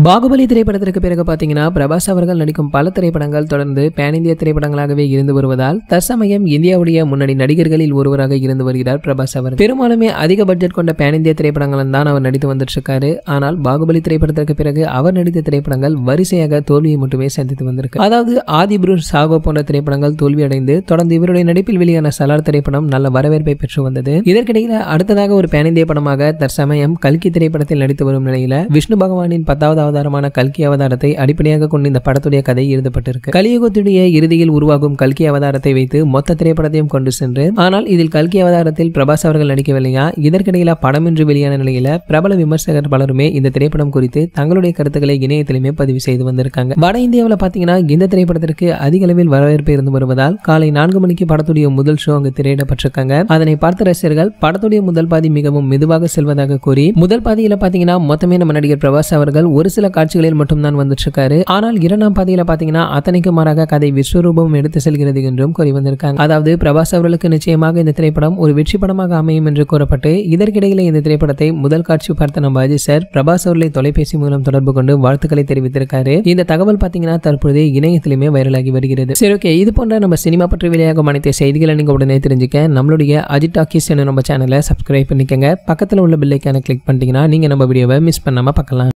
பாகுபலி திரைப்படத்திற்கு பிறகு பாத்தீங்கன்னா பிரபாஸ் அவர்கள் நடிக்கும் பல திரைப்படங்கள் தொடர்ந்து பேன் இந்திய திரைப்படங்களாகவே இருந்து வருவதால் தற்சமயம் இந்தியாவுடைய முன்னணி நடிகர்களில் ஒருவராக இருந்து வருகிறார் பிரபாஸ் அவர். பெரும்பாலுமே அதிக பட்ஜெட் கொண்ட பேன் இந்திய திரைப்படங்கள் தான் அவர் நடித்து வந்துட்டு இருக்காரு. ஆனால் பாகுபலி திரைப்படத்திற்கு பிறகு அவர் நடித்த திரைப்படங்கள் வரிசையாக தோல்வியை மட்டுமே சந்தித்து வந்திருக்கு. அதாவது ஆதி புருஷ் சாகோ போன்ற திரைப்படங்கள் தோல்வியடைந்து தொடர்ந்து இவருடைய நடிப்பில் வெளியான சலார் திரைப்படம் நல்ல வரவேற்பை பெற்று வந்தது. இதற்கிடையில் அடுத்ததாக ஒரு பேன் இந்திய படமாக தற்சமயம் கல்கி திரைப்படத்தில் நடித்து வரும் நிலையில விஷ்ணு பகவானின் 10வது அவதாரமான கல்கி அவதாரத்தை அடிப்படையாக கொண்டு இந்த படத்துடைய கதை எழுதப்பட்டிருக்கு. கலியுகத்துடைய இறுதியில் உருவாகும் கல்கி அவதாரத்தை வைத்து மொத்த திரைப்படத்தையும் கொண்டு சென்று, ஆனால் இதில் கல்கி அவதாரத்தில் பிரபாஸ் அவர்கள் நடிக்கவில்லையா? இதற்கிடையில படமின்றி வெளியான நிலையில பிரபல விமர்சகர் பலருமே இந்த திரைப்படம் குறித்து தங்களுடைய கருத்துக்களை இணையத்திலுமே பதிவு செய்து வந்திருக்காங்க. வட இந்தியாவில் பாத்தீங்கன்னா இந்த திரைப்படத்திற்கு அதிக அளவில் வரவேற்பு இருந்து வருவதால் காலை 4 மணிக்கு படத்துடைய முதல் ஷோ அங்கு திரையிடப்பட்டிருக்காங்க. அதனை பார்த்த ரசிகர்கள் படத்துடைய முதல் பாதி மிகவும் மெதுவாக செல்வதாக கூறி, முதல் பாதியில பாத்தீங்கன்னா மொத்தமே நம்ம நடிகர் பிரபாஸ் அவர்கள் ஒரு சில காட்சிகளில் மட்டும்தான் வந்துட்டு இருக்காரு. ஆனால் இரண்டாம் பாதியில பாத்தீங்கன்னா அத்தனைக்கு மாறாக கதை விஸ்வரூபம் எடுத்து செல்கிறது என்றும் கூறி வந்திருக்காங்க. அதாவது பிரபாஸ் அவர்களுக்கு நிச்சயமாக இந்த திரைப்படம் ஒரு வெற்றி படமாக அமையும் என்று கூறப்பட்டு, இதற்கிடையில இந்த திரைப்படத்தை முதல் காட்சி பார்த்த நம்ம அஜித் சார் பிரபாஸ் அவர்களை தொலைபேசி மூலம் தொடர்பு கொண்டு வாழ்த்துக்களை தெரிவித்திருக்காரு. இந்த தகவல் பாத்தீங்கன்னா தற்போது இணையத்திலுமே வைரலாகி வருகிறது. சரி, ஓகே, இது போன்ற நம்ம சினிமா பற்றி வெளியாகும் அனைத்து செய்திகளை நீங்க உடனே தெரிஞ்சுக்க நம்மளுடைய அஜித் டாக்கீஸ் நம்ம சேனலை சப்ஸ்கிரைப் பண்ணிக்கங்க. பக்கத்தில் உள்ள பெல் ஐகானை கிளிக் பண்ணிட்டீங்கன்னா நீங்க நம்ம வீடியோவை மிஸ் பண்ணாம பார்க்கலாம்.